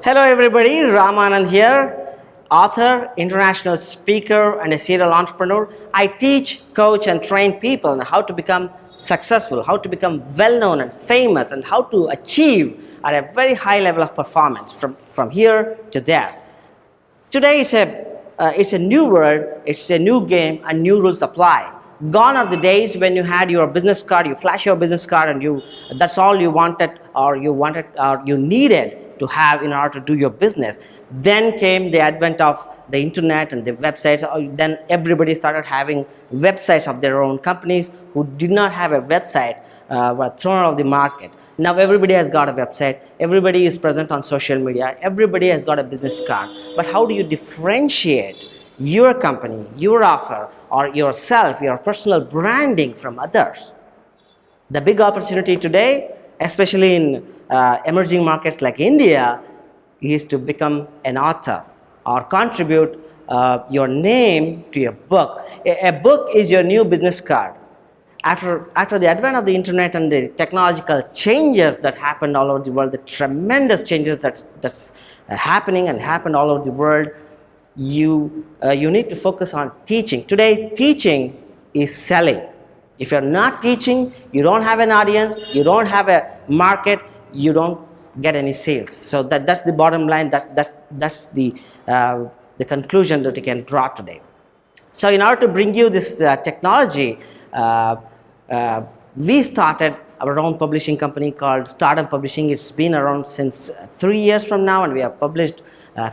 Hello everybody, Ramanand here, author, international speaker and a serial entrepreneur. I teach, coach and train people on how to become successful, how to become well-known and famous and how to achieve at a very high level of performance from here to there. Today it's a new world, it's a new game and new rules apply. Gone are the days when you had your business card, you flash your business card and that's all you wanted or you needed to have in order to do your business. Then came the advent of the internet and the websites. Then everybody started having websites of their own. Companies who did not have a website were thrown out of the market. Now everybody has got a website, everybody is present on social media, everybody has got a business card. But how do you differentiate your company, your offer, or yourself, your personal branding from others? The big opportunity today, especially in emerging markets like India, is to become an author or contribute your name to a book. A book is your new business card. After the advent of the internet and the technological changes that happened all over the world, the tremendous changes that's happening and happened all over the world, you need to focus on teaching. Today, teaching is selling. If you're not teaching, you don't have an audience, you don't have a market, you don't get any sales. So that's the bottom line. That's the conclusion that you can draw today. So in order to bring you this technology, we started our own publishing company called Stardom Publishing. It's been around since 3 years from now, and we have published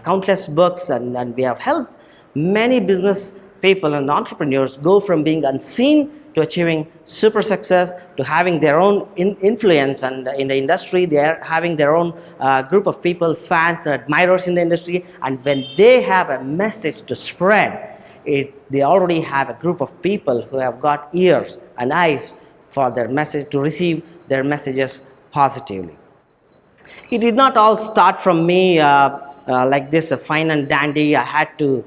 countless books, and we have helped many business people and entrepreneurs go from being unseen to achieving super success, to having their own influence and in the industry. They are having their own group of people, fans and admirers in the industry, and when they have a message to spread, they already have a group of people who have got ears and eyes for their message, to receive their messages positively. It did not all start from me like this, fine and dandy. I had to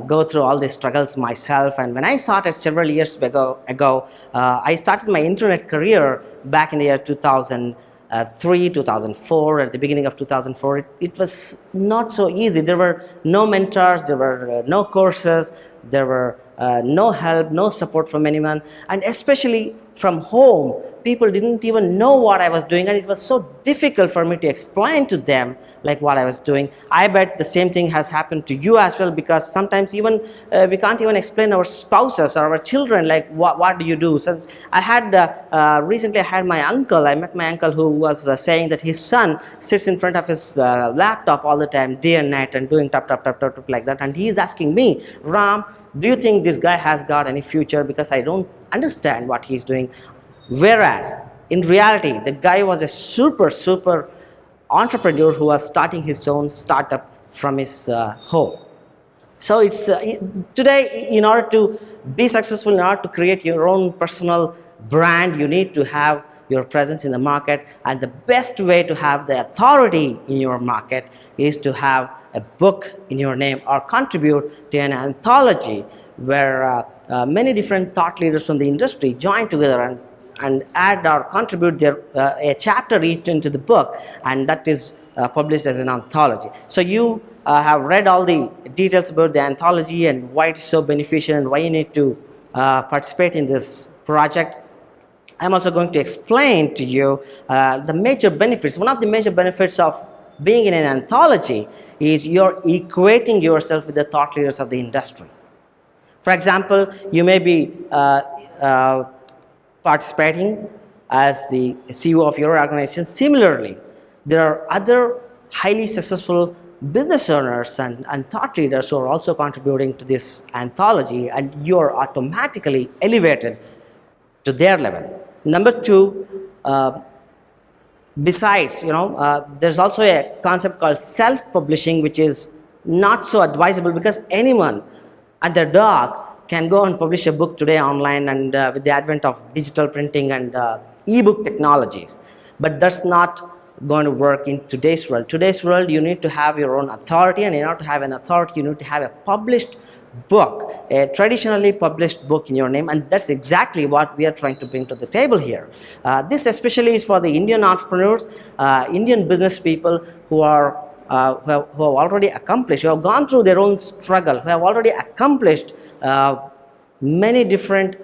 go through all these struggles myself, and when I started several years ago, I started my internet career back in the year 2003, 2004. At the beginning of 2004, it was not so easy. There were no mentors, there were no courses, there were no help, no support from anyone, and especially from home, people didn't even know what I was doing, and it was so difficult for me to explain to them like what I was doing. I bet the same thing has happened to you as well, because sometimes even we can't even explain our spouses or our children like what do you do. So I had recently I had my uncle. I met my uncle who was saying that his son sits in front of his laptop all the time, day and night, and doing tap like that, and he is asking me, Ram, do you think this guy has got any future, because I don't understand what he's doing. Whereas in reality, the guy was a super entrepreneur who was starting his own startup from his home. So it's today, in order to be successful, in order to create your own personal brand, you need to have your presence in the market, and the best way to have the authority in your market is to have a book in your name or contribute to an anthology where many different thought leaders from the industry join together and add or contribute a chapter each into the book, and that is published as an anthology. So you have read all the details about the anthology and why it's so beneficial and why you need to participate in this project. I'm also going to explain to you the major benefits. One of the major benefits of being in an anthology is you're equating yourself with the thought leaders of the industry. For example, you may be participating as the CEO of your organization. Similarly, there are other highly successful business owners and thought leaders who are also contributing to this anthology, and you're automatically elevated to their level. Number two, besides, there's also a concept called self-publishing, which is not so advisable, because anyone and their dog can go and publish a book today online, and with the advent of digital printing and e-book technologies. But that's not going to work in today's world. Today's world, you need to have your own authority, and in order to have an authority, you need to have a published book, a traditionally published book in your name, and that's exactly what we are trying to bring to the table here. This especially is for the Indian entrepreneurs, Indian business people who are who have already accomplished, who have gone through their own struggle, who have already accomplished many different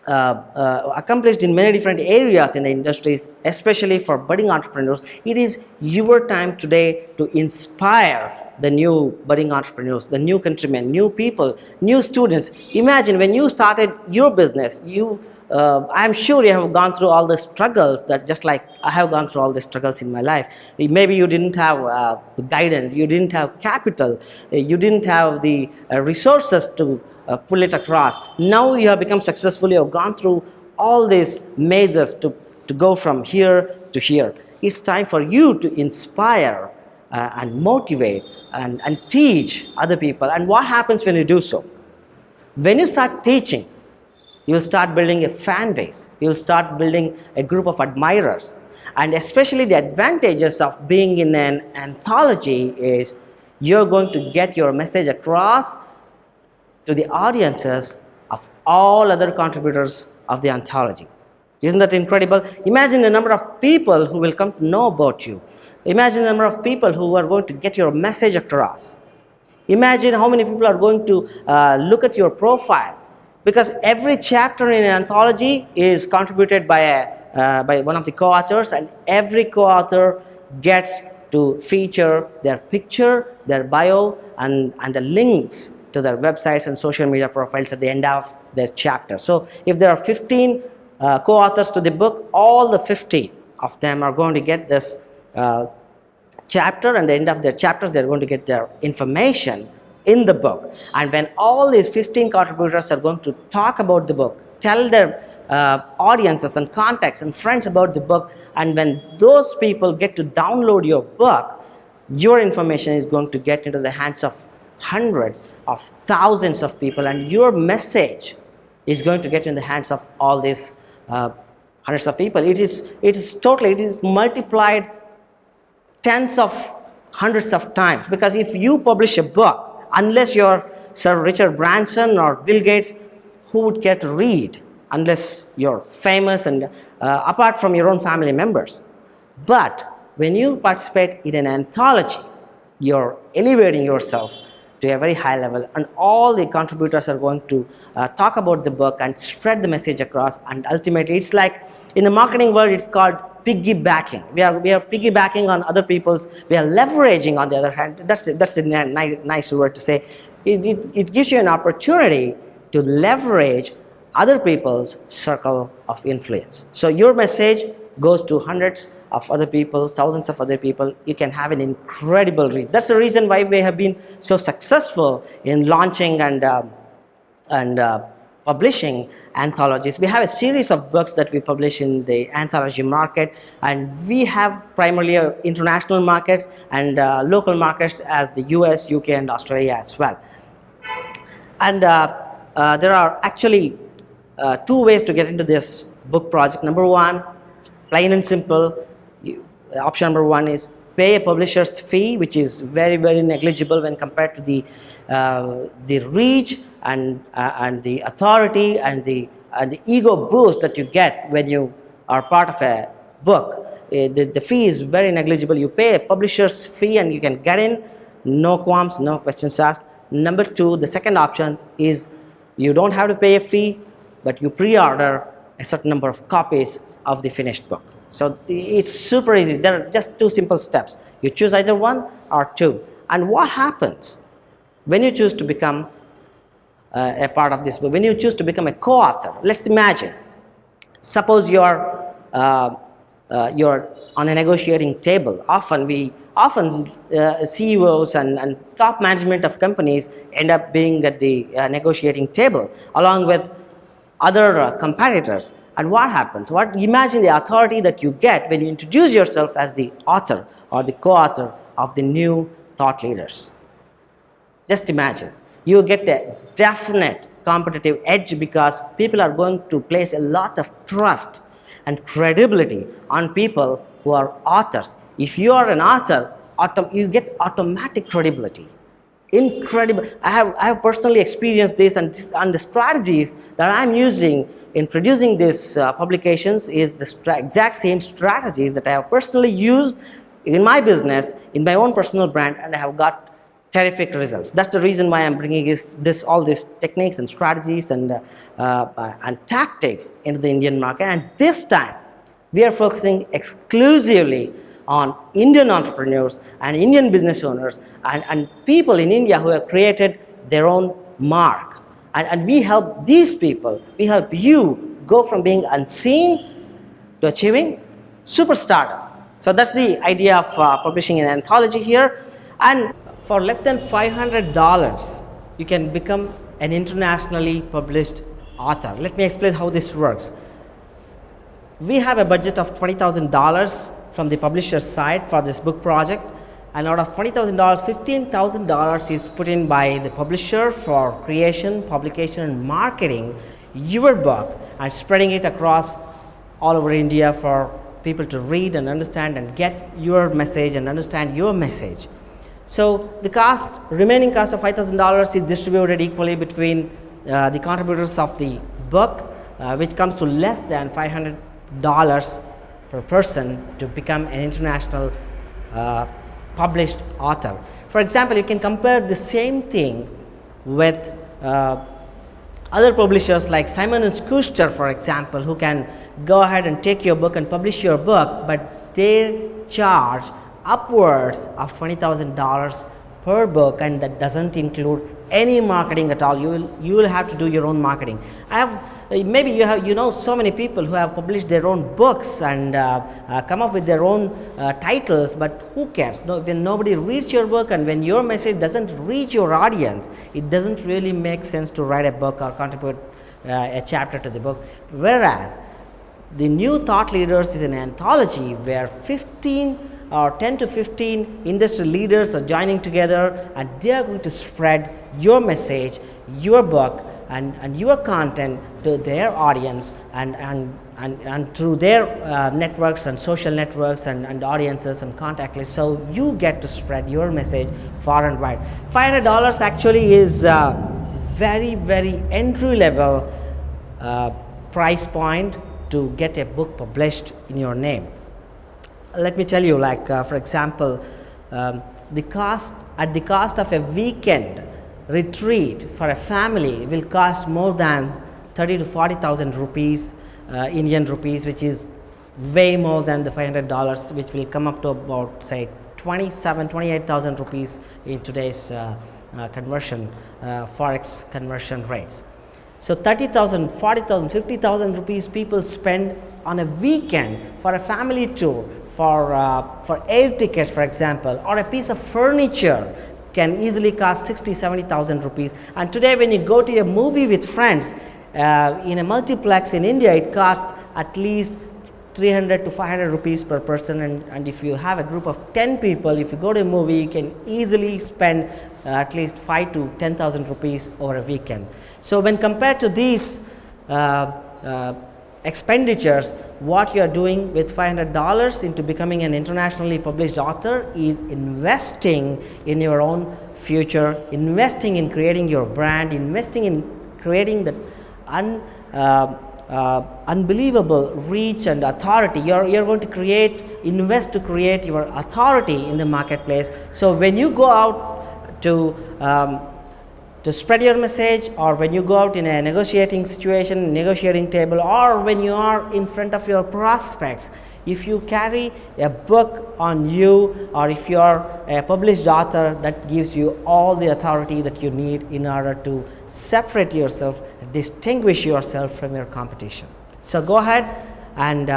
accomplished in many different areas in the industries, especially for budding entrepreneurs. It is your time today to inspire the new budding entrepreneurs, the new countrymen, new people, new students. Imagine when you started your business, I'm sure you have gone through all the struggles that just like I have gone through all the struggles in my life. Maybe you didn't have guidance, you didn't have capital, you didn't have the resources to pull it across. Now you have become successful, you have gone through all these mazes to go from here to here. It's time for you to inspire and motivate and teach other people. And what happens when you do so? When you start teaching, you'll start building a fan base, you'll start building a group of admirers. And especially the advantages of being in an anthology is you're going to get your message across to the audiences of all other contributors of the anthology. Isn't that incredible? Imagine the number of people who will come to know about you. Imagine the number of people who are going to get your message across. Imagine how many people are going to look at your profile, because every chapter in an anthology is contributed by one of the co-authors, and every co-author gets to feature their picture, their bio, and the links to their websites and social media profiles at the end of their chapter. So if there are 15 co-authors to the book, all the 15 of them are going to get this chapter, and at the end of their chapters they're going to get their information in the book. And when all these 15 contributors are going to talk about the book, tell their audiences and contacts and friends about the book, and when those people get to download your book, your information is going to get into the hands of hundreds of thousands of people, and your message is going to get in the hands of all these hundreds of people. It is multiplied tens of hundreds of times, because if you publish a book, unless you're Sir Richard Branson or Bill Gates, who would care to read unless you're famous and apart from your own family members? But when you participate in an anthology, you're elevating yourself to a very high level, and all the contributors are going to talk about the book and spread the message across. And ultimately, it's like in the marketing world, it's called piggybacking. We are piggybacking on other people's, we are leveraging on the other hand. That's a nice word to say. It gives you an opportunity to leverage other people's circle of influence. So your message goes to hundreds of other people, thousands of other people. You can have an incredible reach. That's the reason why we have been so successful in launching and publishing anthologies. We have a series of books that we publish in the anthology market, and we have primarily international markets and local markets as the US, UK, and Australia as well. And there are actually two ways to get into this book project. Number one, plain and simple, option number one is pay a publisher's fee, which is very, very negligible when compared to the reach and the authority and the ego boost that you get when you are part of a book. The fee is very negligible. You pay a publisher's fee and you can get in, no qualms, no questions asked. Number two, the second option is you don't have to pay a fee, but you pre-order a certain number of copies of the finished book. So it's super easy. There are just two simple steps. You choose either one or two. And what happens when you choose to become a part of this book, when you choose to become a co-author? Let's imagine, suppose you're on a negotiating table. Often CEOs and top management of companies end up being at the negotiating table along with other competitors. And what happens? Imagine the authority that you get when you introduce yourself as the author or the co-author of the new thought leaders. Just imagine. You get a definite competitive edge because people are going to place a lot of trust and credibility on people who are authors. If you are an author, you get automatic credibility. Incredible. I have personally experienced this, and the strategies that I'm using in producing these publications is the exact same strategies that I have personally used in my business, in my own personal brand, and I have got terrific results. That's the reason why I'm bringing all these techniques and strategies and tactics into the Indian market. And this time, we are focusing exclusively on Indian entrepreneurs and Indian business owners and people in India who have created their own mark. And we help these people, we help you go from being unseen to achieving superstardom. So that's the idea of publishing an anthology here. And for less than $500, you can become an internationally published author. Let me explain how this works. We have a budget of $20,000 from the publisher's side for this book project, and out of $20,000, $15,000 is put in by the publisher for creation, publication, and marketing your book and spreading it across all over India for people to read and understand and get your message and understand your message. So the remaining cost of $5,000 is distributed equally between the contributors of the book, which comes to less than $500 per person to become an international published author. For example, you can compare the same thing with other publishers like Simon & Schuster, for example, who can go ahead and take your book and publish your book, but they charge upwards of $20,000 per book, and that doesn't include any marketing at all. You will have to do your own marketing. Maybe you know so many people who have published their own books and come up with their own titles, but who cares? When nobody reads your book and when your message doesn't reach your audience, it doesn't really make sense to write a book or contribute a chapter to the book. Whereas the New Thought Leaders is an anthology where 10 to 15 industry leaders are joining together, and they are going to spread your message, your book, and your content to their audience and through their networks and social networks and audiences and contact lists. So you get to spread your message far and wide. $500 actually is very, very entry level price point to get a book published in your name. Let me tell you, like for example, the cost of a weekend retreat for a family will cost more than 30 to 40,000 rupees, Indian rupees, which is way more than the $500, which will come up to about say 28,000 rupees in today's conversion, forex conversion rates. So 30,000, 40,000, 50,000 rupees people spend on a weekend for a family tour, for air tickets, for example, or a piece of furniture can easily cost 60, 70,000 rupees. And today when you go to a movie with friends in a multiplex in India, it costs at least 300 to 500 rupees per person, and if you have a group of 10 people, if you go to a movie, you can easily spend at least 5 to 10,000 rupees over a weekend. So when compared to these expenditures, what you are doing with $500 into becoming an internationally published author is investing in your own future, investing in creating your brand, investing in creating the unbelievable reach and authority. You're going to invest to create your authority in the marketplace. So when you go out to spread your message, or when you go out in a negotiating situation, negotiating table, or when you are in front of your prospects, if you carry a book on you, or if you are a published author, that gives you all the authority that you need in order to separate yourself, distinguish yourself from your competition. So go ahead and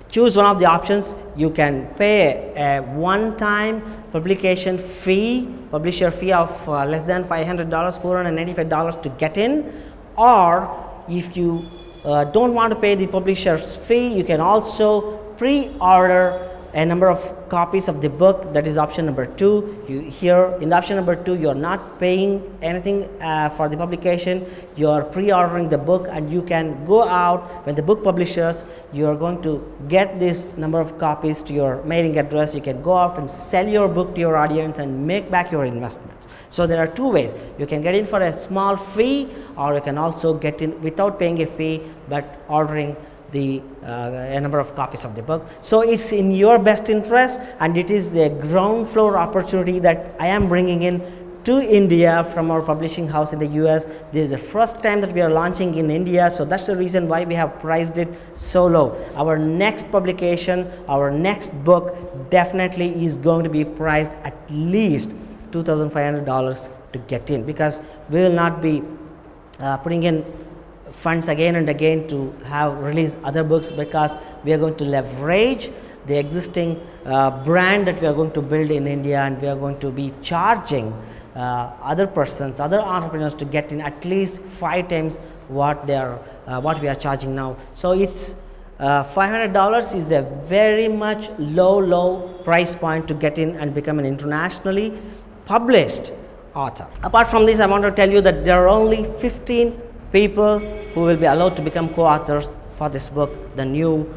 choose one of the options. You can pay a one-time publisher fee of less than $500, $495 to get in, or if you don't want to pay the publisher's fee, you can also pre-order a number of copies of the book. That is option number 2. Here in the option number 2, you are not paying anything for the publication. You are pre-ordering the book, and you can go out when the book publishes. You are going to get this number of copies to your mailing address. You can go out and sell your book to your audience and make back your investments. So there are two ways. You can get in for a small fee, or you can also get in without paying a fee but ordering a number of copies of the book. So it's in your best interest, and it is the ground floor opportunity that I am bringing in to India from our publishing house in the US. This is the first time that we are launching in India, so that's the reason why we have priced it so low. Our next publication, our next book definitely is going to be priced at least $2,500 to get in, because we will not be putting in funds again and again to have release other books, because we are going to leverage the existing brand that we are going to build in India, and we are going to be charging other persons, other entrepreneurs to get in at least 5 times what we are charging now. So it's $500 is a very much low price point to get in and become an internationally published author. Apart from this, I want to tell you that there are only 15 people who will be allowed to become co-authors for this book, the new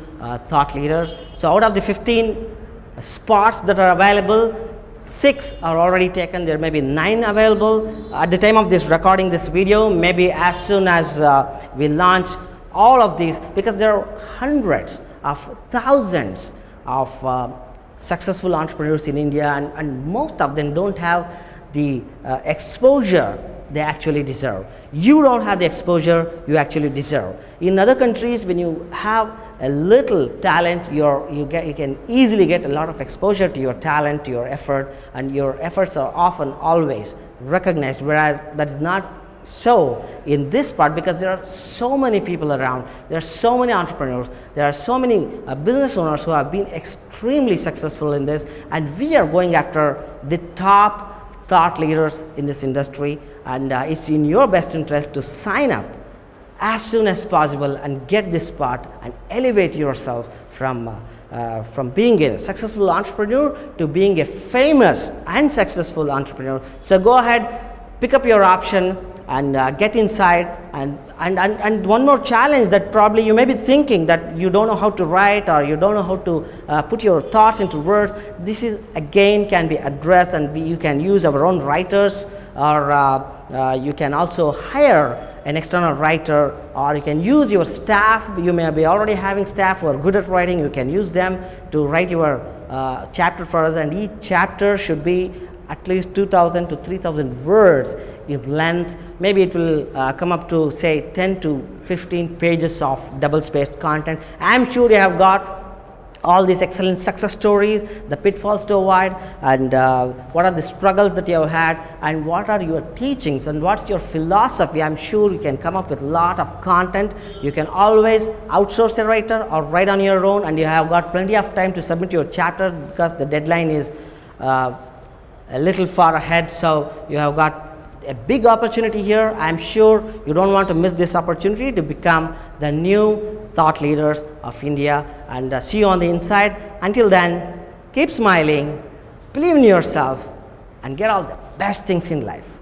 thought leaders. So out of the 15 spots that are available, 6 are already taken. There may be 9 available at the time of this recording this video. Maybe as soon as we launch all of these, because there are hundreds of thousands of successful entrepreneurs in India, and most of them don't have the exposure they actually deserve. You don't have the exposure you actually deserve. In other countries, when you have a little talent, you can easily get a lot of exposure to your talent, to your effort, and your efforts are often always recognized, whereas that is not so in this part, because there are so many people around, there are so many entrepreneurs, there are so many business owners who have been extremely successful in this, and we are going after the top thought leaders in this industry, and it's in your best interest to sign up as soon as possible and get this part and elevate yourself from being a successful entrepreneur to being a famous and successful entrepreneur. So go ahead, pick up your option and get inside. And one more challenge that probably you may be thinking that you don't know how to write, or you don't know how to put your thoughts into words. This is again can be addressed, and you can use our own writers, or you can also hire an external writer, or you can use your staff. You may be already having staff who are good at writing. You can use them to write your chapter for us, and each chapter should be at least 2,000 to 3,000 words in length. Maybe it will come up to say 10 to 15 pages of double-spaced content. I'm sure you have got all these excellent success stories, the pitfalls to avoid, and what are the struggles that you have had, and what are your teachings, and what's your philosophy. I'm sure you can come up with a lot of content. You can always outsource a writer or write on your own, and you have got plenty of time to submit your chapter, because the deadline is a little far ahead. So you have got a big opportunity here. I'm sure you don't want to miss this opportunity to become the new thought leaders of India, and see you on the inside. Until then, keep smiling, believe in yourself, and get all the best things in life.